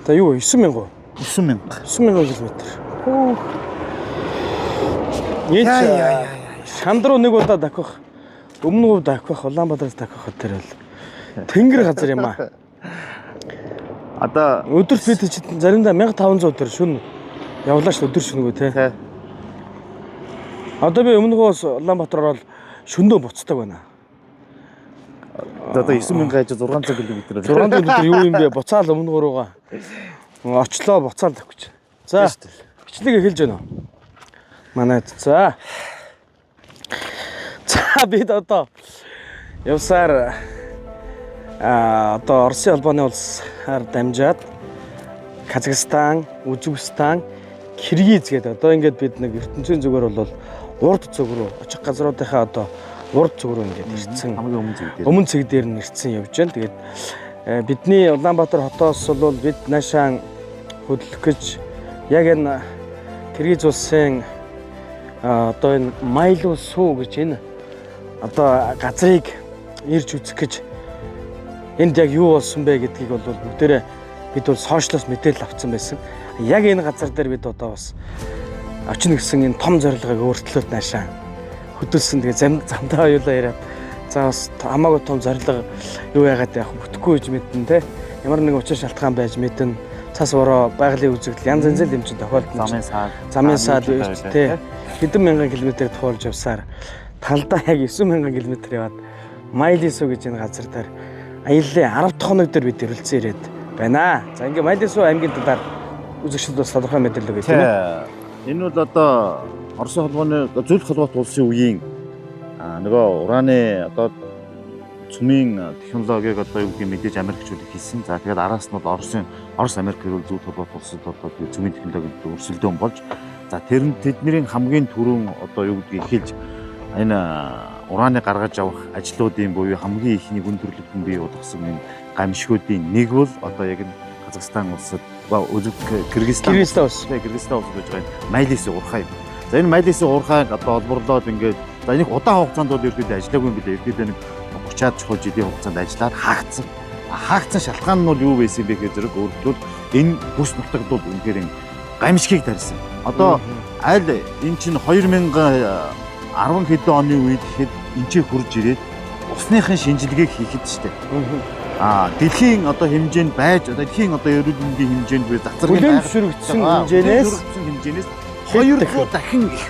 За юу 9000. 9000 км. Яа. Шанд руу нэг удаа давхих. Өмнө хувь давхих, Улаанбаатараас давхих тэр бол тэнгэр газар юм аа. Одоо өдөрт бид чинь заримдаа 1500 өдөр шүн явлаа ш өдөр шүнгөө те. Одоо би өмнөхөөс Улаанбаатар ороод шөндөө буцдаг байна. Одоо 9000 хаяж 600 км. 600 км юу юм бэ? Буцаал өмнө руугаа. Очлоо буцаал тавьчих. За. Бичлэг эхэлж байна уу? Манайд. За. За бид одоо явсаар одоо Оросын холбооны улсаар дамжаад Казахстан, Үзбекистан, Киргиз гэдэг одоо ингээд бид нэг ертөнцийн зүгээр бол урд зүг рүү очих газруудынхаа одоо урд зүг рүү ингээд ирсэн. Хамгийн өмнө цэг дээр нь ирсэн явж байна. Тэгээд бидний Улаанбаатар хотоос бол бид наашаан хөдлөх гэж яг энэ Киргиз улсын одоо энэ Майлуу суу гэж энэ одоо газрыг ирж үзэх гэж энд яг юу болсон бэ гэдгийг бол бүгдээрээ бид бол сошиалоос мэдээлэл авсан байсан. Яг энэ газар дээр бид одоо бас очно гэсэн энэ том зорилгыг өөрчлөлт наашаа хөдөлсөн. Тэгээ замдаа хоёулаа яриад за бас хамаагүй том зорилго юу яагаад яах бүтэхгүй гэж мэдэн те. Ямар нэгэн учир шалтгаан байж мэдэн цас бороо байгалийн үзэгдэл янз янзын хэмжээнд тохиолдсон. Замын саад байж те. Хэдэн мянган километр туулж явсаар талдаа яг 9000 км яваад Майлису гэж энэ газар дээр аяллаа 10 дахь хоног дээр бид ирэлцэн ирээд байна. За ингээ Майлису аймгийн талаар үзэгчдэд бас тодорхой мэдээлэл өгье тийм ээ. Энэ бол одоо Оросын холбооны зөвлөх холбоот улсын үеийн нөгөө ураны одоо цөмийн технологиг одоо юу гэдгийг мэдээж Америкчууд хийсэн. За тэгээд араас нь бол Орос Америк хөрөг зөвлөх холбоот улсад одоо цөмийн технологид өрсөлдөөн болж за тэдний хамгийн түрүүн одоо юу гэдгийг эхэлж энэ ураны гаргаж авах ажлуудын буюу хамгийн ихний гүн төрлөختөнд бий болгосон энэ гамшигуудын нэг бол одоо яг энэ Казахстан улсад Кыргызстан улс байж байгаа Майлису урхай. За энэ Майлису урхайг одоо олборлоод ингээд за энэ удаан хугацаанд бол ердөө ажиллаагүй юм билээ. Ердөө нэг 30-аад чухал жилийн хугацаанд ажиллаад хаагдсан. Хаагдсан шалтгаан нь бол юу байсан бэ гэж зэрэг өөрөлдвөл энэ бүс нутагт бол үнэхээр гамшигыг тарьсан. Одоо аль энэ чинь 2010 хэдэн оны үед ихэд энчээ хурж ирээд усныхын шинжилгээг хийхэд штэ. Дэлхийн одоо хэмжээнд байж одоо дэлхийн одоо эрүүл мэндийн хэмжээнд буюу завцаргийн зөвшөөрөгдсөн хэмжээс 200 дахин их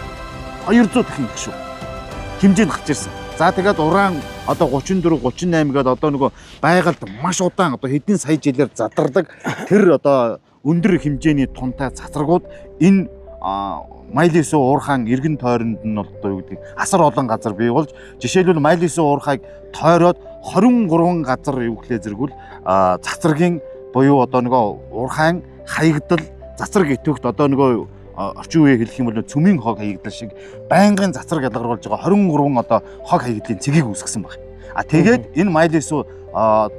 200 дахин их шүү. Хэмжээнд гарч ирсэн. За тэгээд уран одоо 34 38 гээд одоо нөгөө байгальд маш удаан одоо хэдэн сая жилээр задардаг тэр одоо өндөр хэмжээний тунтай цацрагууд энэ Майлису уурхайн эргэн тойронд нь одоо юу гэдэг асар олон газар бий болж жишээлбэл Майлису уурхайг тойроод 23 газар юу гэхлээр зэргүүл цацрагийн буюу одоо нөгөө уурхайн хаягдал цацраг итвэгт одоо нөгөө орчин үеийг хэлэх юм бол цөмийн хог хаягдал шиг байнгын цацраг ялгаруулж байгаа 23 одоо хог хаягдлын цэгийг үүсгэсэн баг. Тэгээд энэ Майлису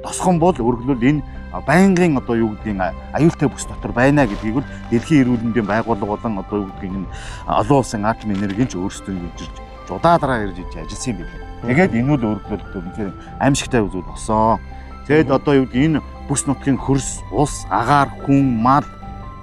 тосхон бол өргөлөл энэ байнгын одоо юу гэдгийг аюултай бүс дотор байна гэдгийг бол дэлхийн эрүүл мэндийн байгууллага болон одоо юу гэдгийг энэ олон улсын атом энергийн ч өөрсдөө ирж удаадраа ирж ажилласан юм билээ. Тэгээд энэ үл өргөлөлт үнэхээр аимшигтай зүйл болсон. Тэгэд одоо юу гэдгийг энэ бүс нутгийн хөрс, ус, агаар, хүн, мал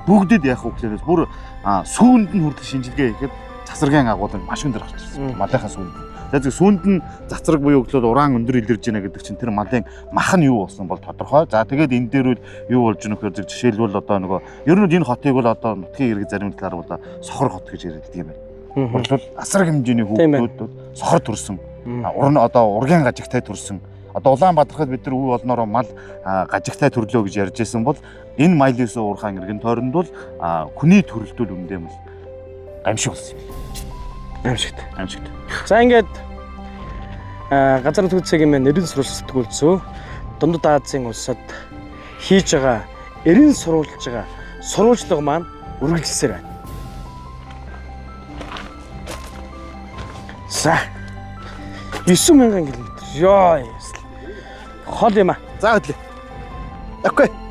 бүгдэд яах вэ гэхлээр бүр сүүнд нь хүртэл шинжилгээ хийхэд цацрагийн агуулгыг маш өндөр гарч ирсэн. Малынхаа сүүнд. Тэгээд сүүнд нь цацраг буюу гэхлээр уран өндөр илэрж байна гэдэг чинь тэр малын мах нь юу болсон бол тодорхой. За тэгээд энэ дээр юу болж байгаа нөхөр жишээлбэл одоо нөгөө ер нь энэ хотыг бол одоо нутгийн иргэн зарим талаар бол сохор хот гэж яриад байдаг юм байна. Бол асар хэмжээний хүүхдүүд сохор төрсөн. Уран одоо ургийн гажигтай төрсөн. Одоо Улаанбаатархад бид нар үе болноороо мал гажигтай төрлөө гэж ярьж байсан бол энэ Майлису уурхайн иргэн тойронд бол хүний төрөлтөл үндэм бол гамшиг болсон юм. Аимшигт. За ингээд газар нутгийн цагийн маань эрен сурвалж сэтгүүлцөө Дундад Азийн улсад хийж байгаа эрен сурвалж байгаа сурвалжлага маань үргэлжилсээр байна. За 9000 км. Ёо. Хол юм аа. За хөдлөө. Окей.